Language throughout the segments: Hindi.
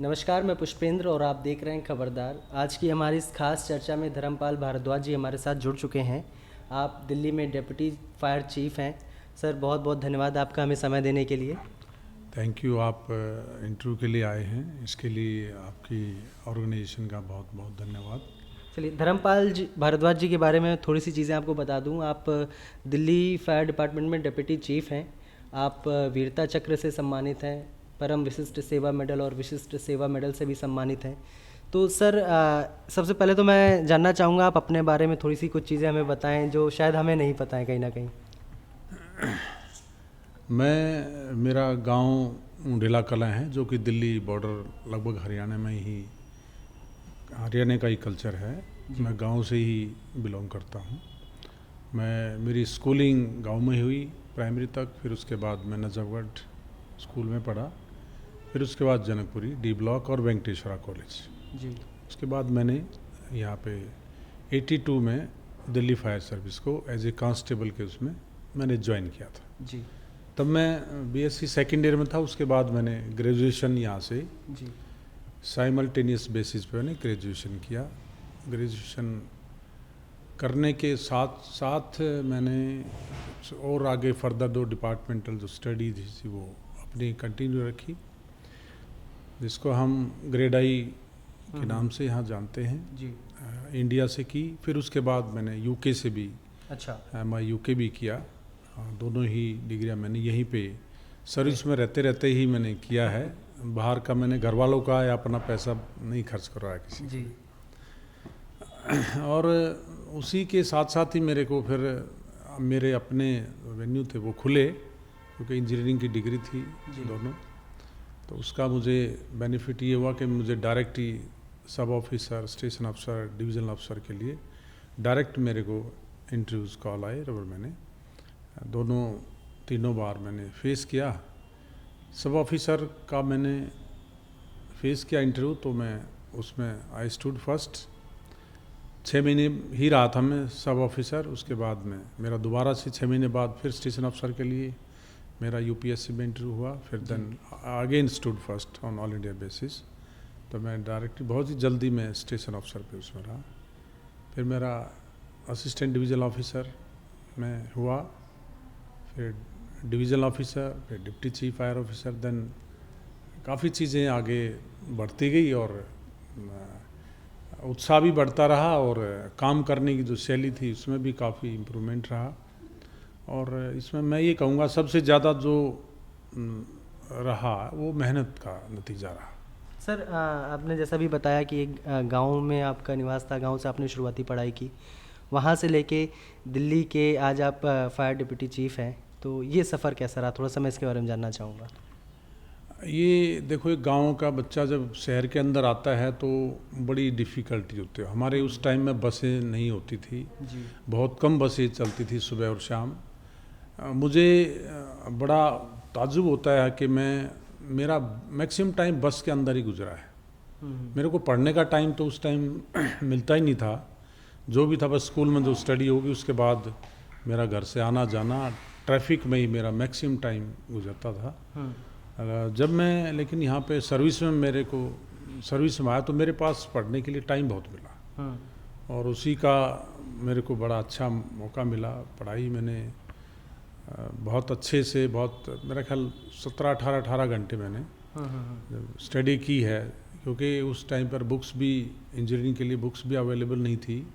नमस्कार, मैं पुष्पेंद्र और आप देख रहे हैं खबरदार। आज की हमारी इस खास चर्चा में धर्मपाल भारद्वाज जी हमारे साथ जुड़ चुके हैं। आप दिल्ली में डिप्टी फायर चीफ हैं। सर, बहुत बहुत धन्यवाद आपका हमें समय देने के लिए। Thank you. आप इंटरव्यू के लिए आए हैं, इसके लिए आपकी ऑर्गेनाइजेशन का बहुत बहुत धन्यवाद। चलिए, धर्मपाल जी भारद्वाज जी के बारे में थोड़ी सी चीज़ें आपको बता दूं। आप दिल्ली फायर डिपार्टमेंट में डिप्टी चीफ हैं। आप वीरता चक्र से सम्मानित हैं, परम विशिष्ट सेवा मेडल और विशिष्ट सेवा मेडल से भी सम्मानित हैं। तो सर, सबसे पहले तो मैं जानना चाहूँगा, आप अपने बारे में थोड़ी सी कुछ चीज़ें हमें बताएं जो शायद हमें नहीं पता है कहीं ना कहीं। मेरा गांव डेला कलां है, जो कि दिल्ली बॉर्डर लगभग हरियाणा में ही, हरियाणा का ही कल्चर है। मैं गांव से ही बिलोंग करता हूं। मेरी स्कूलिंग गांव में ही हुई, प्राइमरी तक। फिर उसके बाद मैं नजफगढ़ स्कूल में पढ़ा। फिर उसके बाद जनकपुरी डी ब्लॉक और वेंकटेश्वरा कॉलेज। जी। उसके बाद मैंने यहाँ पे 82 में दिल्ली फायर सर्विस को एज ए कांस्टेबल के उसमें मैंने ज्वाइन किया था। जी। तब मैं बीएससी सेकेंड ईयर में था। उसके बाद मैंने ग्रेजुएशन यहाँ से जी। साइमल्टेनियस बेसिस पे मैंने ग्रेजुएशन किया। ग्रेजुएशन करने के साथ साथ मैंने और आगे फर्दर 2 डिपार्टमेंटल जो स्टडी थी वो अपनी कंटिन्यू रखी, जिसको हम ग्रेड आई के नाम से यहाँ जानते हैं। जी। इंडिया से की। फिर उसके बाद मैंने यूके से भी अच्छा। मैं यूके भी किया। दोनों ही डिग्रियाँ मैंने यहीं पे सर्विस में रहते रहते ही मैंने किया है। बाहर का मैंने घर वालों का या अपना पैसा नहीं खर्च करवाया किसी जी। और उसी के साथ साथ ही मेरे को फिर मेरे अपने वेन्यू थे वो खुले, क्योंकि इंजीनियरिंग की डिग्री थी दोनों। तो उसका मुझे बेनिफिट ये हुआ कि मुझे डायरेक्ट ही सब ऑफिसर, स्टेशन अफसर, डिवीजनल अफसर के लिए डायरेक्ट मेरे को इंटरव्यूज़ कॉल आए और मैंने तीनों बार मैंने फेस किया। सब ऑफिसर का मैंने फेस किया इंटरव्यू, तो मैं उसमें आई स्टूड फर्स्ट। 6 महीने ही रहा था मैं सब ऑफिसर। उसके बाद में मेरा दोबारा से 6 महीने बाद फिर स्टेशन अफसर के लिए मेरा यूपीएससी में इंटरव्यू हुआ। फिर then again stood first on all India basis. तो मैं डायरेक्टली बहुत ही जल्दी में स्टेशन अफसर पे उसमें रहा। फिर मेरा असिस्टेंट डिवीजनल ऑफिसर में हुआ, फिर डिवीजनल ऑफिसर, फिर deputy chief fire officer. Then काफ़ी चीज़ें आगे बढ़ती गई और उत्साह भी बढ़ता रहा और काम करने की जो शैली थी उसमें भी काफ़ी इम्प्रूवमेंट रहा। और इसमें मैं ये कहूँगा सबसे ज़्यादा जो रहा वो मेहनत का नतीजा रहा। सर, आपने जैसा भी बताया कि एक गांव में आपका निवास था, गांव से आपने शुरुआती पढ़ाई की, वहां से लेके दिल्ली के आज आप फायर डिप्टी चीफ हैं। तो ये सफ़र कैसा रहा? थोड़ा सा मैं इसके बारे में जानना चाहूँगा। ये देखो, एक गांव का बच्चा जब शहर के अंदर आता है तो बड़ी डिफ़िकल्टी होती है। हमारे उस टाइम में बसें नहीं होती थी जी। बहुत कम बसें चलती थी सुबह और शाम। मुझे बड़ा ताज्जुब होता है कि मेरा मैक्सिमम टाइम बस के अंदर ही गुजरा है। मेरे को पढ़ने का टाइम तो उस टाइम मिलता ही नहीं था। जो भी था बस स्कूल में जो स्टडी होगी, उसके बाद मेरा घर से आना जाना ट्रैफिक में ही मेरा मैक्सिमम टाइम गुजरता था। जब मैं लेकिन यहाँ पे सर्विस में आया तो मेरे पास पढ़ने के लिए टाइम बहुत मिला और उसी का मेरे को बड़ा अच्छा मौका मिला। पढ़ाई मैंने बहुत अच्छे से, बहुत मेरा ख्याल 17-18 घंटे मैंने स्टडी की है, क्योंकि उस टाइम पर बुक्स भी, इंजीनियरिंग के लिए बुक्स भी अवेलेबल नहीं थी।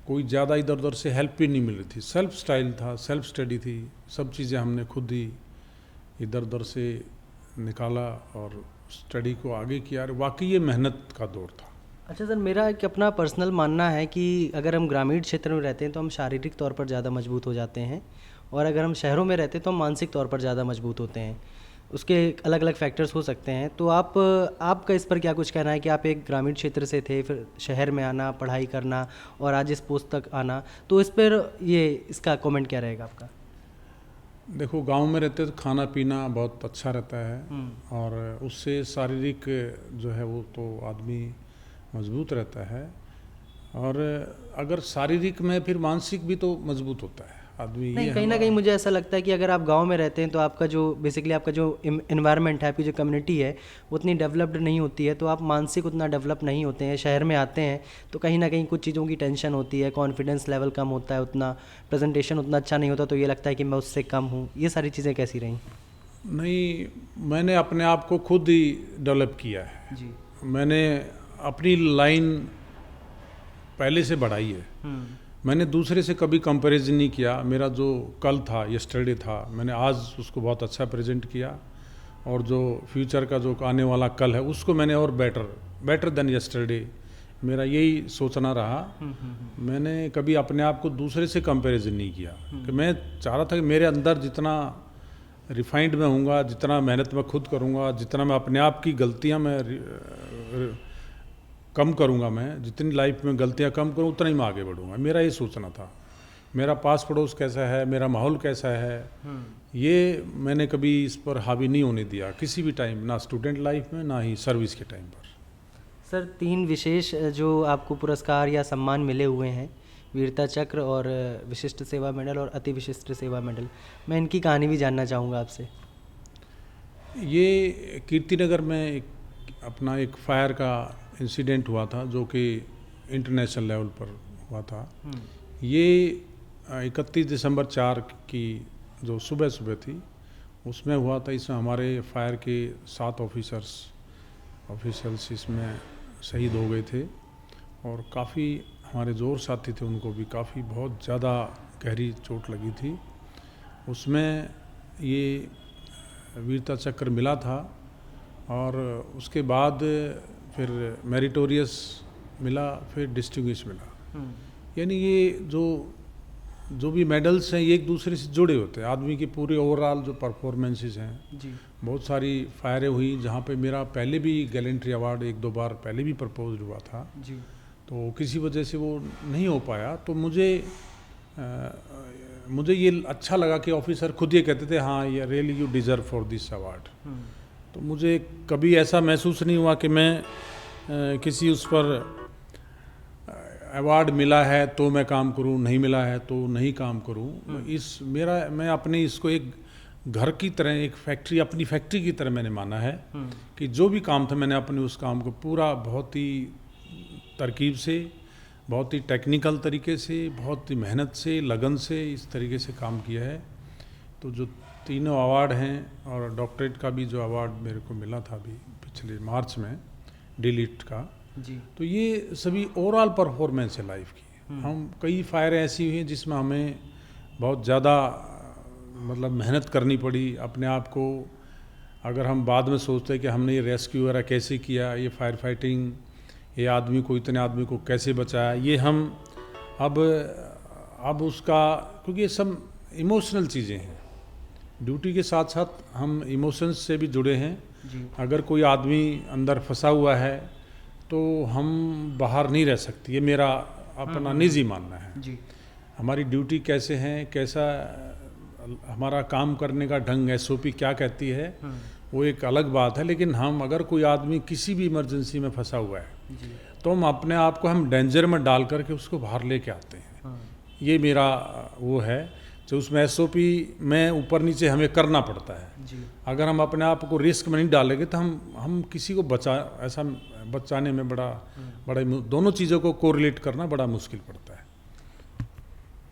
कोई ज़्यादा इधर उधर से हेल्प भी नहीं मिल रही थी। सेल्फ स्टाइल था, सेल्फ स्टडी थी। सब चीज़ें हमने खुद ही इधर उधर से निकाला और स्टडी को आगे किया। और वाकई ये मेहनत का दौर था। अच्छा सर, मेरा एक अपना पर्सनल मानना है कि अगर हम ग्रामीण क्षेत्र में रहते हैं तो हम शारीरिक तौर पर ज़्यादा मजबूत हो जाते हैं, और अगर हम शहरों में रहते हैं तो हम मानसिक तौर पर ज़्यादा मजबूत होते हैं। उसके अलग अलग फैक्टर्स हो सकते हैं। तो आपका इस पर क्या कुछ कहना है कि आप एक ग्रामीण क्षेत्र से थे, फिर शहर में आना, पढ़ाई करना और आज इस पोस्ट तक आना, तो इस पर इसका कमेंट क्या रहेगा आपका? देखो, गांव में रहते तो खाना पीना बहुत अच्छा रहता है और उससे शारीरिक जो है वो तो आदमी मजबूत रहता है, और अगर शारीरिक में फिर मानसिक भी तो मजबूत होता है। आदमी नहीं, ये कहीं ना कहीं मुझे ऐसा लगता है कि अगर आप गांव में रहते हैं तो आपका जो बेसिकली आपका जो इन्वायरमेंट है, आपकी जो कम्युनिटी है वो उतनी डेवलप्ड नहीं होती है, तो आप मानसिक उतना डेवलप नहीं होते हैं। शहर में आते हैं तो कहीं ना कहीं कुछ चीज़ों की टेंशन होती है, कॉन्फिडेंस लेवल कम होता है, उतना प्रेजेंटेशन उतना अच्छा नहीं होता, तो ये लगता है कि मैं उससे कम हूँ। ये सारी चीज़ें कैसी रहीं? नहीं, मैंने अपने आप को खुद ही डेवलप किया है। जी। मैंने अपनी लाइन पहले से बढ़ाई है। मैंने दूसरे से कभी कंपैरिजन नहीं किया। मेरा जो कल था, यस्टरडे था, मैंने आज उसको बहुत अच्छा प्रेजेंट किया, और जो फ्यूचर का जो आने वाला कल है उसको मैंने और बेटर देन यस्टरडे, मेरा यही सोचना रहा। मैंने कभी अपने आप को दूसरे से कंपैरिजन नहीं किया कि मैं चाह रहा था कि मेरे अंदर जितना रिफाइंड में हूँगा, जितना मेहनत मैं खुद करूँगा, जितना मैं अपने आप की गलतियाँ मैं कम करूँगा, मैं जितनी लाइफ में गलतियाँ कम करूँ उतना ही मैं आगे बढ़ूँगा। मेरा ये सोचना था। मेरा पास पड़ोस कैसा है, मेरा माहौल कैसा है, ये मैंने कभी इस पर हावी नहीं होने दिया किसी भी टाइम, ना स्टूडेंट लाइफ में ना ही सर्विस के टाइम पर। सर, 3 विशेष जो आपको पुरस्कार या सम्मान मिले हुए हैं, वीरता चक्र और विशिष्ट सेवा मेडल और अति विशिष्ट सेवा मेडल, मैं इनकी कहानी भी जानना चाहूँगा आपसे। ये कीर्तिनगर में अपना एक फायर का इंसिडेंट हुआ था जो कि इंटरनेशनल लेवल पर हुआ था। ये 31 दिसंबर 4 की जो सुबह सुबह थी उसमें हुआ था। इसमें हमारे फायर के 7 ऑफिसर्स इसमें शहीद हो गए थे, और काफ़ी हमारे जो और साथी थे उनको भी काफ़ी बहुत ज़्यादा गहरी चोट लगी थी। उसमें ये वीरता चक्र मिला था, और उसके बाद फिर मेरिटोरियस मिला, फिर डिस्टिंग्विश मिला। यानी ये जो भी मेडल्स हैं ये एक दूसरे से जुड़े होते हैं। आदमी की पूरे ओवरऑल जो परफॉर्मेंसेस हैं जी। बहुत सारी फायरें हुई जहाँ पे मेरा पहले भी गैलेंट्री अवार्ड 1-2 बार पहले भी प्रपोज हुआ था जी। तो किसी वजह से वो नहीं हो पाया। तो मुझे ये अच्छा लगा कि ऑफिसर खुद ये कहते थे हाँ ये really you deserve for this award. तो मुझे कभी ऐसा महसूस नहीं हुआ कि मैं किसी उस पर अवार्ड मिला है तो मैं काम करूं, नहीं मिला है तो नहीं काम करूं। मैं अपने इसको एक घर की तरह, एक फैक्ट्री, अपनी फैक्ट्री की तरह मैंने माना है कि जो भी काम था मैंने अपने उस काम को पूरा बहुत ही तरकीब से, बहुत ही टेक्निकल तरीके से, बहुत ही मेहनत से, लगन से इस तरीके से काम किया है। तो जो 3 अवार्ड हैं और डॉक्टरेट का भी जो अवार्ड मेरे को मिला था अभी पिछले मार्च में डीलिट का जी। तो ये सभी ओवरऑल परफॉर्मेंस है लाइफ की। हम कई फायरें ऐसी हुई हैं जिसमें हमें बहुत ज़्यादा मतलब मेहनत करनी पड़ी अपने आप को। अगर हम बाद में सोचते हैं कि हमने ये रेस्क्यू वगैरह कैसे किया, ये फायर फाइटिंग, ये इतने आदमी को कैसे बचाया, ये हम अब उसका, क्योंकि ये सब इमोशनल चीज़ें हैं। ड्यूटी के साथ साथ हम इमोशंस से भी जुड़े हैं जी। अगर कोई आदमी अंदर फंसा हुआ है तो हम बाहर नहीं रह सकते। ये मेरा अपना निजी मानना है जी। हमारी ड्यूटी कैसे है, कैसा हमारा काम करने का ढंग, SOP क्या कहती है वो एक अलग बात है। लेकिन हम अगर कोई आदमी किसी भी इमरजेंसी में फंसा हुआ है तो हम अपने आप को हम डेंजर में डाल करके उसको बाहर लेके आते हैं। ये मेरा वो है जो उसमें SOP में ऊपर नीचे हमें करना पड़ता है जी। अगर हम अपने आप को रिस्क में नहीं डालेंगे तो हम किसी को बचाने में बड़ा दोनों चीज़ों को कोरिलेट करना बड़ा मुश्किल पड़ता है।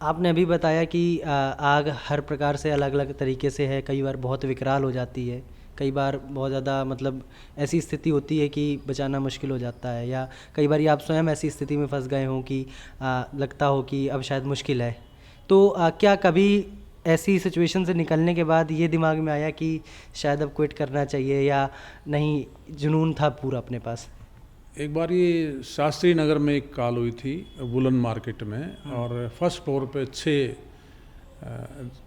आपने अभी बताया कि आग हर प्रकार से अलग अलग तरीके से है, कई बार बहुत विकराल हो जाती है, कई बार बहुत ज़्यादा मतलब ऐसी स्थिति होती है कि बचाना मुश्किल हो जाता है, या कई बार आप स्वयं ऐसी स्थिति में फंस गए हों कि लगता हो कि अब शायद मुश्किल है। तो क्या कभी ऐसी सिचुएशन से निकलने के बाद ये दिमाग में आया कि शायद अब क्विट करना चाहिए, या नहीं जुनून था पूरा अपने पास? एक बार ये शास्त्री नगर में एक कॉल हुई थी वुलन मार्केट में, और फर्स्ट फ्लोर पे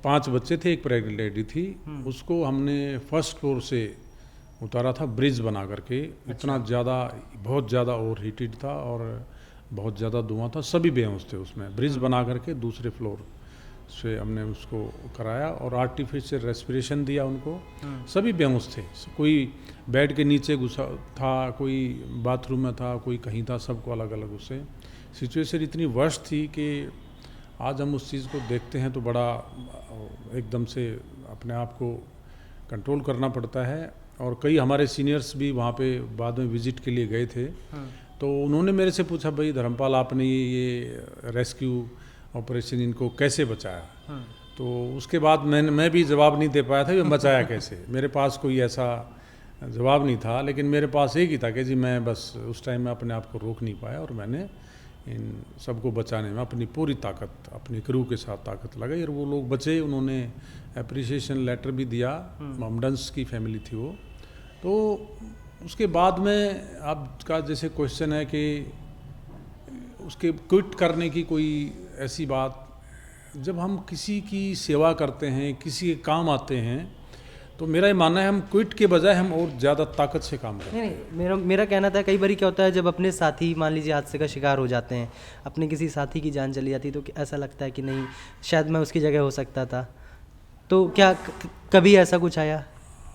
5 बच्चे थे, एक प्रेग्नेंट लेडी थी। उसको हमने फर्स्ट फ्लोर से उतारा था ब्रिज बना करके। इतना ज़्यादा, बहुत ज़्यादा ओवर हीटेड था और बहुत ज़्यादा धुआं था, सभी बेहोश थे उसमें। ब्रिज बना करके दूसरे फ्लोर से हमने उसको कराया और आर्टिफिशियल रेस्पिरेशन दिया उनको। सभी बेहोश थे, कोई बेड के नीचे घुसा था, कोई बाथरूम में था, कोई कहीं था, सबको अलग अलग। उससे सिचुएशन इतनी वर्स्ट थी कि आज हम उस चीज़ को देखते हैं तो बड़ा एकदम से अपने आप को कंट्रोल करना पड़ता है। और कई हमारे सीनियर्स भी वहाँ पे बाद में विज़िट के लिए गए थे, तो उन्होंने मेरे से पूछा, भाई धर्मपाल आपने ये रेस्क्यू ऑपरेशन इनको कैसे बचाया? तो उसके बाद मैं भी जवाब नहीं दे पाया था कि बचाया कैसे। मेरे पास कोई ऐसा जवाब नहीं था, लेकिन मेरे पास एक ही था कि जी मैं बस उस टाइम में अपने आप को रोक नहीं पाया और मैंने इन सबको बचाने में अपनी पूरी ताकत, अपनी क्रू के साथ ताकत लगाई और वो लोग बचे। उन्होंने अप्रिसिएशन लेटर भी दिया, ममडन्स की फैमिली थी वो। तो उसके बाद में आपका जैसे क्वेश्चन है कि उसके क्विट करने की कोई ऐसी बात, जब हम किसी की सेवा करते हैं, किसी के काम आते हैं, तो मेरा ये मानना है हम क्विट के बजाय हम और ज़्यादा ताकत से काम करते हैं। नहीं, मेरा कहना था, कई बार क्या होता है जब अपने साथी मान लीजिए हादसे का शिकार हो जाते हैं, अपने किसी साथी की जान चली जाती है, तो ऐसा लगता है कि नहीं शायद मैं उसकी जगह हो सकता था। तो क्या कभी ऐसा कुछ आया?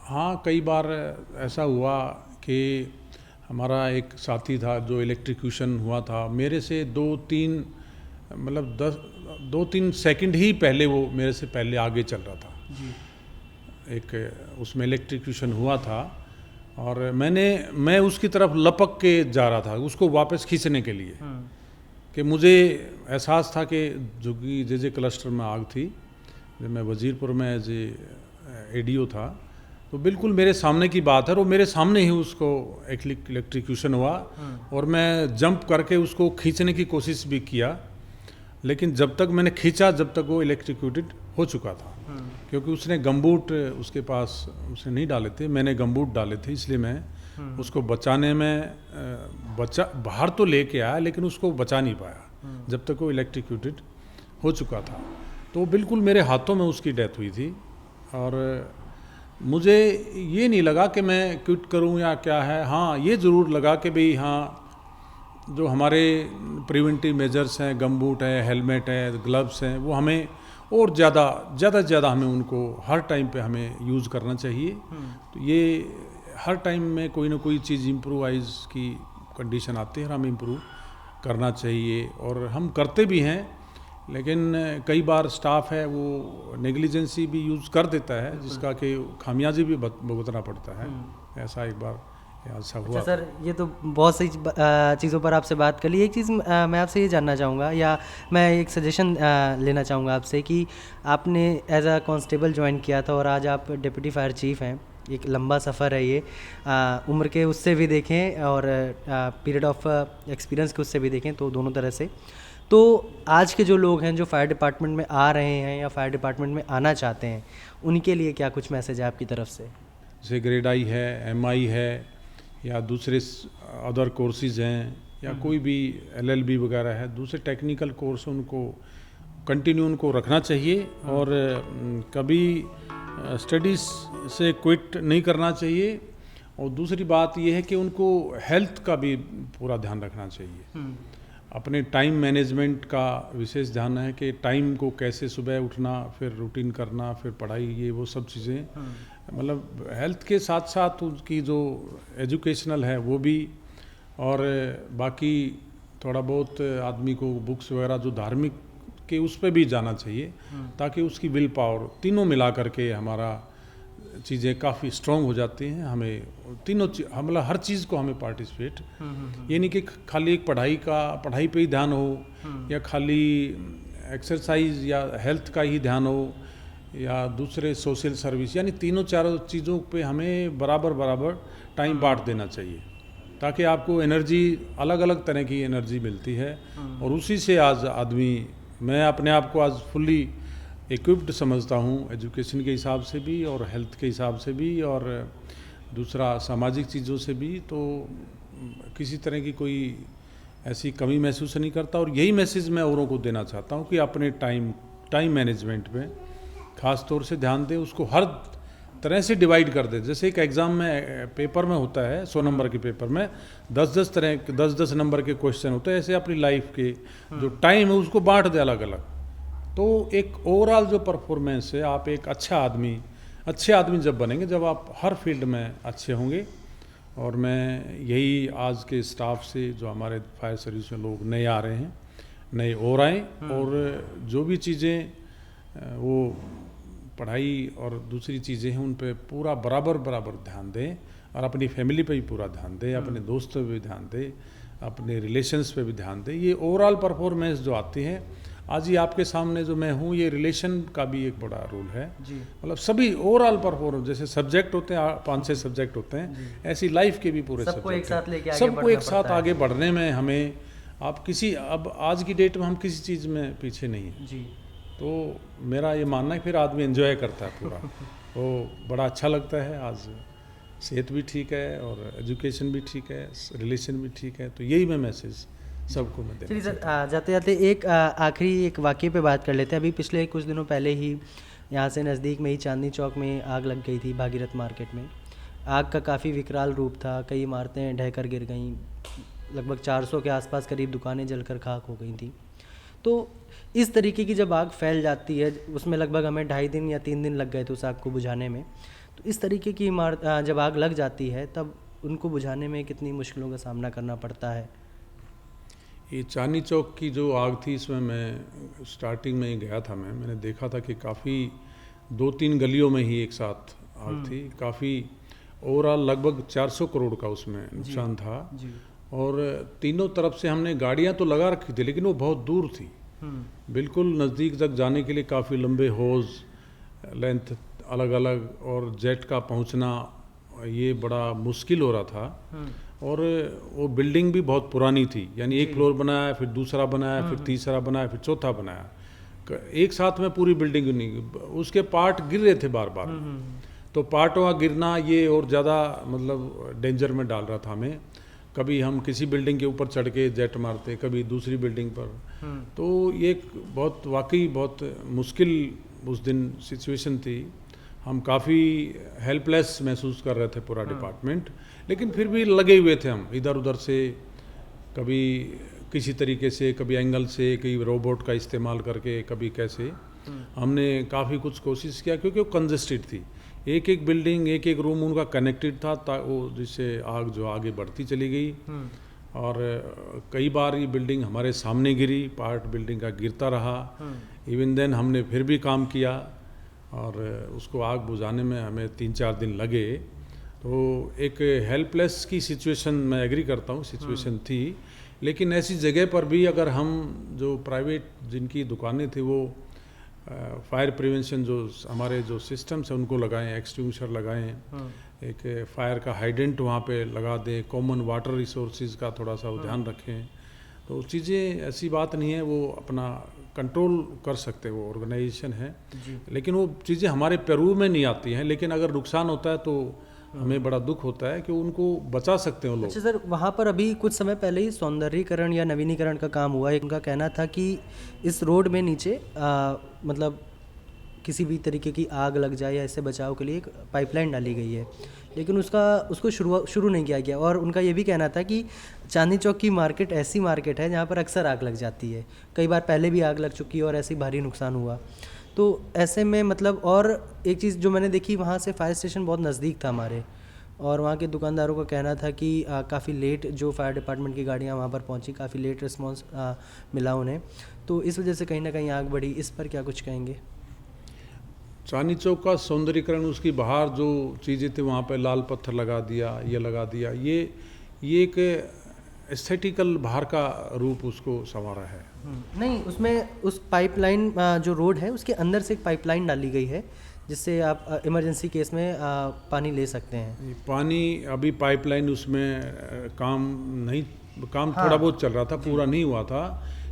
हाँ, कई बार ऐसा हुआ कि हमारा एक साथी था जो इलेक्ट्रिक्यूशन हुआ था, मेरे से 2-3 सेकंड ही पहले वो मेरे से पहले आगे चल रहा था जी। एक उसमें इलेक्ट्रिक्यूशन हुआ था और मैं उसकी तरफ लपक के जा रहा था उसको वापस खींचने के लिए, कि मुझे एहसास था कि जो कि जे क्लस्टर में आग थी, जब मैं वजीरपुर में एज एडीओ था, तो बिल्कुल मेरे सामने की बात है और मेरे सामने ही उसको इलेक्ट्रिक्यूशन हुआ और मैं जंप करके उसको खींचने की कोशिश भी किया, लेकिन जब तक मैंने खींचा जब तक वो इलेक्ट्रिक्यूटेड हो चुका था, क्योंकि उसने गमबूट उसके पास उसने नहीं डाले थे, मैंने गमबूट डाले थे, इसलिए मैं उसको बचाने में बाहर तो लेके आया लेकिन उसको बचा नहीं पाया जब तक वो इलेक्ट्रिक्यूटेड हो चुका था। तो बिल्कुल मेरे हाथों में उसकी डेथ हुई थी और मुझे ये नहीं लगा कि मैं क्विट करूं या क्या है। हाँ, ये ज़रूर लगा कि भाई हाँ, जो हमारे प्रिवेंटिव मेजर्स हैं, गमबूट है, हेलमेट है, ग्लव्स हैं, वो हमें और ज़्यादा से ज़्यादा हमें उनको हर टाइम पे हमें यूज़ करना चाहिए। तो ये हर टाइम में कोई ना कोई चीज़ इम्प्रूवाइज की कंडीशन आती है और हमें इम्प्रूव करना चाहिए और हम करते भी हैं, लेकिन कई बार स्टाफ है वो नेग्लिजेंसी भी यूज़ कर देता है, जिसका कि खामियाजी भी भुगतना पड़ता है। ऐसा एक बार ऐसा हुआ। अच्छा सर, ये तो बहुत सही चीज़ों पर आपसे बात कर ली। एक चीज़ मैं आपसे ये जानना चाहूँगा या मैं एक सजेशन लेना चाहूँगा आपसे कि आपने एज अ कांस्टेबल ज्वाइन किया था और आज आप डिप्टी फायर चीफ हैं। एक लंबा सफ़र है ये, उम्र के उससे भी देखें और पीरियड ऑफ एक्सपीरियंस के उससे भी देखें, तो दोनों तरह से। तो आज के जो लोग हैं जो फायर डिपार्टमेंट में आ रहे हैं या फायर डिपार्टमेंट में आना चाहते हैं, उनके लिए क्या कुछ मैसेज है आपकी तरफ से? जैसे ग्रेड आई है, MI है या दूसरे अदर कोर्सेज हैं या कोई भी LLB वगैरह है, दूसरे टेक्निकल कोर्स उनको कंटिन्यू उनको रखना चाहिए और कभी स्टडीज़ से क्विट नहीं करना चाहिए। और दूसरी बात ये है कि उनको हेल्थ का भी पूरा ध्यान रखना चाहिए। अपने टाइम मैनेजमेंट का विशेष ध्यान है कि टाइम को कैसे सुबह उठना, फिर रूटीन करना, फिर पढ़ाई, ये वो सब चीज़ें, मतलब हेल्थ के साथ साथ उनकी जो एजुकेशनल है वो भी, और बाकी थोड़ा बहुत आदमी को बुक्स वगैरह जो धार्मिक के उस पर भी जाना चाहिए, ताकि उसकी विल पावर तीनों मिला करके हमारा चीज़ें काफ़ी स्ट्रॉन्ग हो जाती हैं। हमें तीनों मतलब हर चीज़ को हमें पार्टिसिपेट, ये नहीं कि खाली एक पढ़ाई पे ही ध्यान हो या खाली एक्सरसाइज या हेल्थ का ही ध्यान हो या दूसरे सोशल सर्विस, यानी तीनों चारों चीज़ों पे हमें बराबर टाइम बांट देना चाहिए, ताकि आपको एनर्जी, अलग अलग तरह की एनर्जी मिलती है और उसी से आज आदमी, मैं अपने आप को आज फुल्ली इक्विप्ड समझता हूँ, एजुकेशन के हिसाब से भी और हेल्थ के हिसाब से भी और दूसरा सामाजिक चीज़ों से भी, तो किसी तरह की कोई ऐसी कमी महसूस नहीं करता। और यही मैसेज मैं औरों को देना चाहता हूँ कि अपने टाइम मैनेजमेंट पे ख़ास तौर से ध्यान दें, उसको हर तरह से डिवाइड कर दें। जैसे एक एग्ज़ाम में पेपर में होता है 100 नंबर के पेपर में 10 नंबर के क्वेश्चन होते हैं, ऐसे अपनी लाइफ के जो टाइम है उसको बांट दे अलग अलग, तो एक ओवरऑल जो परफॉर्मेंस है, आप एक अच्छे आदमी जब बनेंगे जब आप हर फील्ड में अच्छे होंगे। और मैं यही आज के स्टाफ से, जो हमारे फायर सर्विस में लोग नए आ रहे हैं, नए और आएँ और जो भी चीज़ें वो पढ़ाई और दूसरी चीज़ें हैं उन पे पूरा बराबर ध्यान दें और अपनी फैमिली पे भी पूरा ध्यान दें, अपने दोस्तों पे भी ध्यान दें, अपने रिलेशंस पे भी ध्यान दें। ये ओवरऑल परफॉर्मेंस जो आती है, आज ही आपके सामने जो मैं हूँ, ये रिलेशन का भी एक बड़ा रोल है। मतलब सभी ओवरऑल परफॉर्मेंस, जैसे सब्जेक्ट होते हैं 5-6 सब्जेक्ट होते हैं, ऐसी लाइफ के भी पूरे सबको एक साथ लेके आगे सबको एक साथ आगे बढ़ने में हमें अब आज की डेट में हम किसी चीज़ में पीछे नहीं हैं जी। तो मेरा ये मानना है फिर आदमी एंजॉय करता है पूरा वो बड़ा अच्छा लगता है। आज सेहत भी ठीक है और एजुकेशन भी ठीक है, रिलेशन भी ठीक है, तो यही मैं मैसेज सबको मैं देना चाहता हूँ। जाते जाते एक आखिरी एक वाक़ये पे बात कर लेते हैं। अभी पिछले कुछ दिनों पहले ही यहाँ से नज़दीक में ही चांदनी चौक में आग लग गई थी, भागीरथ मार्केट में। आग का काफ़ी विकराल रूप था, कई इमारतें ढहकर गिर गईं, लगभग 400 के आसपास करीब दुकानें जलकर खाक हो गई थी। तो इस तरीके की जब आग फैल जाती है, उसमें लगभग हमें 2.5 दिन या 3 दिन लग गए थे उस आग को बुझाने में। तो इस तरीके की इमारत जब आग लग जाती है तब उनको बुझाने में कितनी मुश्किलों का सामना करना पड़ता है। ये चांदनी चौक की जो आग थी, इसमें मैं स्टार्टिंग में ही गया था, मैंने देखा था कि काफ़ी 2-3 गलियों में ही एक साथ आग थी। काफ़ी ओवरऑल लगभग 400 करोड़ का उसमें नुकसान था और तीनों तरफ से हमने गाड़ियां तो लगा रखी थी, लेकिन वो बहुत दूर थी। बिल्कुल नज़दीक तक जाने के लिए काफ़ी लंबे होज, लेंथ अलग अलग और जेट का पहुंचना ये बड़ा मुश्किल हो रहा था। और वो बिल्डिंग भी बहुत पुरानी थी, यानी एक फ्लोर बनाया, फिर दूसरा बनाया, फिर तीसरा बनाया, फिर चौथा बनाया, एक साथ में पूरी बिल्डिंग नहीं, उसके पार्ट गिर रहे थे बार बार। तो पार्टों का गिरना ये और ज़्यादा मतलब डेंजर में डाल रहा था हमें। कभी हम किसी बिल्डिंग के ऊपर चढ़ के जेट मारते, कभी दूसरी बिल्डिंग पर। तो ये एक वाकई बहुत मुश्किल उस दिन सिचुएशन थी। हम काफ़ी हेल्पलेस महसूस कर रहे थे पूरा डिपार्टमेंट, लेकिन फिर भी लगे हुए थे हम इधर उधर से, कभी किसी तरीके से, कभी एंगल से, कभी रोबोट का इस्तेमाल करके, कभी कैसे। हमने काफ़ी कुछ कोशिश किया क्योंकि वो कंजेस्टेड थी, एक एक बिल्डिंग, एक एक रूम उनका कनेक्टेड था, वो जिससे आग जो आगे बढ़ती चली गई। और कई बार ये बिल्डिंग हमारे सामने गिरी, पार्ट बिल्डिंग का गिरता रहा। इवन देन हमने फिर भी काम किया और उसको आग बुझाने में हमें 3-4 दिन लगे। तो एक हेल्पलेस की सिचुएशन, मैं एग्री करता हूँ, सिचुएशन थी। लेकिन ऐसी जगह पर भी अगर हम जो प्राइवेट जिनकी दुकानें थी वो फायर प्रिवेंशन जो हमारे जो सिस्टम्स हैं उनको लगाएं, एक्सटिंग्विशर लगाएं, एक फायर का हाइडेंट वहाँ पे लगा दें, कॉमन वाटर रिसोर्सेज का थोड़ा सा ध्यान रखें। तो चीज़ें ऐसी बात नहीं है, वो अपना कंट्रोल कर सकते, वो ऑर्गेनाइजेशन है। लेकिन वो चीज़ें हमारे पैरू में नहीं आती हैं, लेकिन अगर नुकसान होता है तो हमें बड़ा दुख होता है कि उनको बचा सकते हैं लोग। अच्छा सर, वहाँ पर अभी कुछ समय पहले ही सौंदर्यीकरण या नवीनीकरण का काम हुआ है। उनका कहना था कि इस रोड में नीचे मतलब किसी भी तरीके की आग लग जाए या इससे बचाव के लिए एक पाइपलाइन डाली गई है, लेकिन उसको शुरू नहीं किया गया। और उनका ये भी कहना था कि चांदनी चौक की मार्केट ऐसी मार्केट है जहाँ पर अक्सर आग लग जाती है, कई बार पहले भी आग लग चुकी है और ऐसे भारी नुकसान हुआ। तो ऐसे में मतलब, और एक चीज़ जो मैंने देखी, वहाँ से फायर स्टेशन बहुत नज़दीक था हमारे, और वहाँ के दुकानदारों का कहना था कि काफ़ी लेट जो फायर डिपार्टमेंट की गाड़ियाँ वहाँ पर पहुँची, काफ़ी लेट रिस्पॉन्स मिला उन्हें, तो इस वजह से कहीं ना कहीं आग बढ़ी। इस पर क्या कुछ कहेंगे? चांदनी चौक का सौंदर्यीकरण, उसकी बाहर जो चीज़ें थी वहाँ पे लाल पत्थर लगा दिया, ये लगा दिया, ये एक एस्थेटिकल बाहर का रूप उसको संवारा है। नहीं, उसमें उस पाइपलाइन जो रोड है उसके अंदर से एक पाइपलाइन डाली गई है जिससे आप इमरजेंसी केस में पानी ले सकते हैं। पानी अभी पाइपलाइन उसमें काम थोड़ा बहुत चल रहा था, पूरा नहीं हुआ था,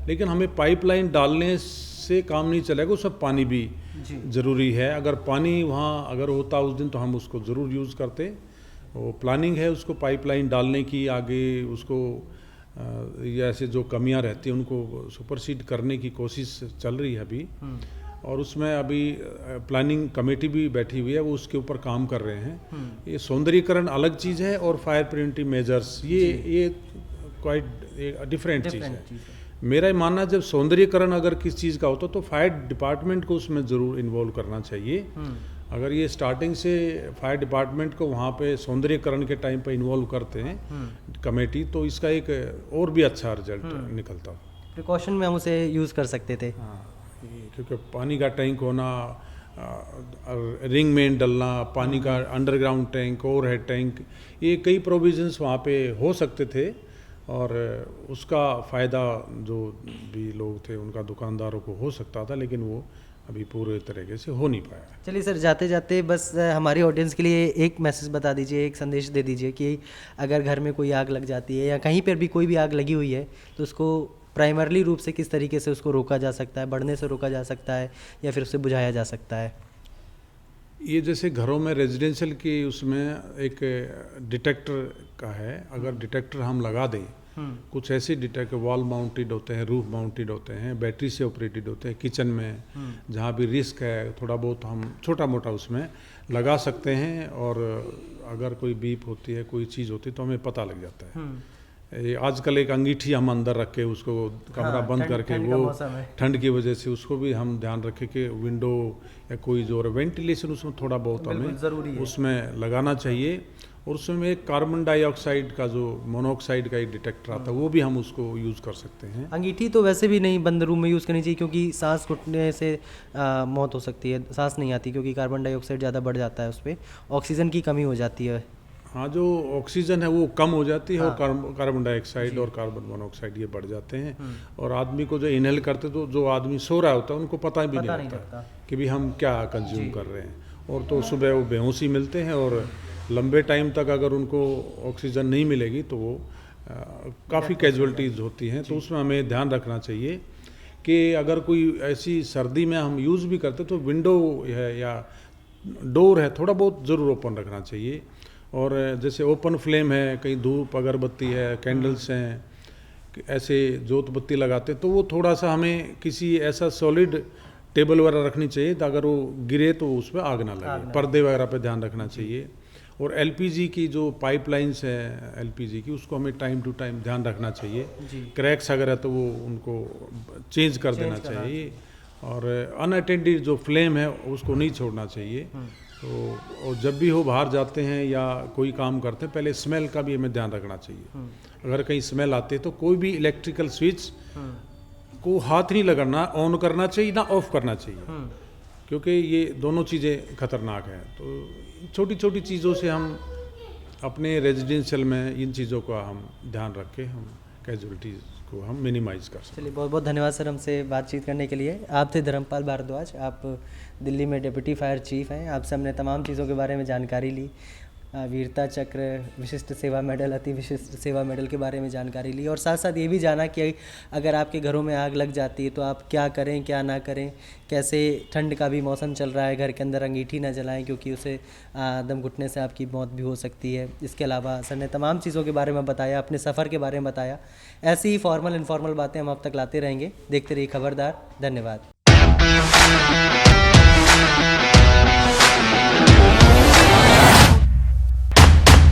लेकिन हमें पाइपलाइन डालने से काम नहीं चलेगा, उसमें पानी भी ज़रूरी है। अगर पानी वहाँ अगर होता उस दिन तो हम उसको ज़रूर यूज़ करते। वो प्लानिंग है उसको पाइपलाइन डालने की, आगे उसको या ऐसे जो कमियां रहती हैं उनको सुपरसीड करने की कोशिश चल रही है अभी। और उसमें अभी प्लानिंग कमेटी भी बैठी हुई है, वो उसके ऊपर काम कर रहे हैं। ये सौंदर्यीकरण अलग चीज़ है और फायर प्रिवेंटिव मेजर्स ये क्वाइट डिफरेंट चीज़ है। मेरा ये मानना, जब सौंदर्यीकरण अगर किस चीज़ का होता तो फायर डिपार्टमेंट को उसमें ज़रूर इन्वॉल्व करना चाहिए। अगर ये स्टार्टिंग से फायर डिपार्टमेंट को वहाँ पे सौंदर्यीकरण के टाइम पे इन्वॉल्व करते हैं कमेटी, तो इसका एक और भी अच्छा रिजल्ट निकलता। प्रिकॉशन में हम उसे यूज़ कर सकते थे। हाँ, क्योंकि पानी का टैंक होना, रिंग मेन डलना, पानी का अंडरग्राउंड टैंक, ओवरहेड टैंक, ये कई प्रोविजंस वहाँ पे हो सकते थे और उसका फ़ायदा जो भी लोग थे उनका दुकानदारों को हो सकता था, लेकिन वो अभी पूरे तरीके से हो नहीं पाया। चलिए सर, जाते जाते बस हमारी ऑडियंस के लिए एक मैसेज बता दीजिए, एक संदेश दे दीजिए कि अगर घर में कोई आग लग जाती है या कहीं पर भी कोई भी आग लगी हुई है तो उसको प्राइमरली रूप से किस तरीके से उसको रोका जा सकता है, बढ़ने से रोका जा सकता है या फिर उसे बुझाया जा सकता है। ये जैसे घरों में रेजिडेंशियल की उसमें एक डिटेक्टर का है, अगर डिटेक्टर हम लगा दें, कुछ ऐसे डिटेक्टर वॉल माउंटेड होते हैं, रूफ माउंटेड होते हैं, बैटरी से ऑपरेटेड होते हैं, किचन में जहाँ भी रिस्क है थोड़ा बहुत हम छोटा मोटा उसमें लगा सकते हैं और अगर कोई बीप होती है, कोई चीज़ होती है तो हमें पता लग जाता है। ये आजकल एक अंगीठी हम अंदर रख के उसको कमरा बंद करके वो ठंड की वजह से उसको भी हम ध्यान रखें कि विंडो या कोई जो वेंटिलेशन उसमें थोड़ा बहुत हमें उसमें लगाना चाहिए। और उसमें एक कार्बन डाइऑक्साइड का जो मोनोऑक्साइड का एक डिटेक्टर आता है वो भी हम उसको यूज़ कर सकते हैं। अंगीठी तो वैसे भी नहीं बंद रूम में यूज़ करनी चाहिए क्योंकि सांस घुटने से मौत हो सकती है, सांस नहीं आती क्योंकि कार्बन डाइऑक्साइड ज़्यादा बढ़ जाता है, उस पर ऑक्सीजन की कमी हो जाती है। हाँ, जो ऑक्सीजन है वो कम हो जाती है और कार्बन डाइऑक्साइड और कार्बन मोनोऑक्साइड ये बढ़ जाते हैं और आदमी को जो इनहेल करते तो जो आदमी सो रहा होता है उनको पता भी नहीं होता कि भी हम क्या कंज्यूम कर रहे हैं, और तो सुबह वो बेहोशी मिलते हैं और लंबे टाइम तक अगर उनको ऑक्सीजन नहीं मिलेगी तो वो काफ़ी कैजुअलिटीज़ होती हैं। तो उसमें हमें ध्यान रखना चाहिए कि अगर कोई ऐसी सर्दी में हम यूज़ भी करते तो विंडो है या डोर है थोड़ा बहुत ज़रूर ओपन रखना चाहिए। और जैसे ओपन फ्लेम है, कहीं धूप अगरबत्ती है, कैंडल्स हैं, ऐसे जोत बत्ती लगाते तो वो थोड़ा सा हमें किसी ऐसा सॉलिड टेबल वगैरह रखनी चाहिए तो अगर वो गिरे तो उस पर आग ना लगे। पर्दे वगैरह पे ध्यान रखना चाहिए। और एलपीजी की जो पाइपलाइंस है एलपीजी की, उसको हमें टाइम टू टाइम ध्यान रखना चाहिए। क्रैक्स अगर है तो वो उनको चेंज कर देना चाहिए और अनअटेंडेड जो फ्लेम है उसको नहीं छोड़ना चाहिए। तो और जब भी हो बाहर जाते हैं या कोई काम करते हैं पहले स्मेल का भी हमें ध्यान रखना चाहिए। अगर कहीं स्मेल आती है तो कोई भी इलेक्ट्रिकल स्विच को हाथ नहीं लगाना, ऑन करना चाहिए ना ऑफ करना चाहिए, क्योंकि ये दोनों चीज़ें खतरनाक हैं। तो छोटी छोटी चीज़ों से हम अपने रेजिडेंशियल में इन चीज़ों का हम ध्यान रख के हम कैजुअलिटीज़ को हम मिनिमाइज़ कर सकते हैं। चलिए, बहुत बहुत धन्यवाद सर हमसे बातचीत करने के लिए। आप थे धर्मपाल भारद्वाज, आप दिल्ली में डिप्टी फायर चीफ हैं। आपसे हमने तमाम चीज़ों के बारे में जानकारी ली, वीरता चक्र, विशिष्ट सेवा मेडल, अति विशिष्ट सेवा मेडल के बारे में जानकारी ली और साथ साथ ये भी जाना कि अगर आपके घरों में आग लग जाती है तो आप क्या करें क्या ना करें, कैसे ठंड का भी मौसम चल रहा है, घर के अंदर अंगीठी ना जलाएं क्योंकि उसे दम घुटने से आपकी मौत भी हो सकती है। इसके अलावा सर ने तमाम चीज़ों के बारे में बताया, अपने सफ़र के बारे में बताया। ऐसी ही फॉर्मल इनफॉर्मल बातें हम अब तक लाते रहेंगे। देखते रहिए खबरदार। धन्यवाद।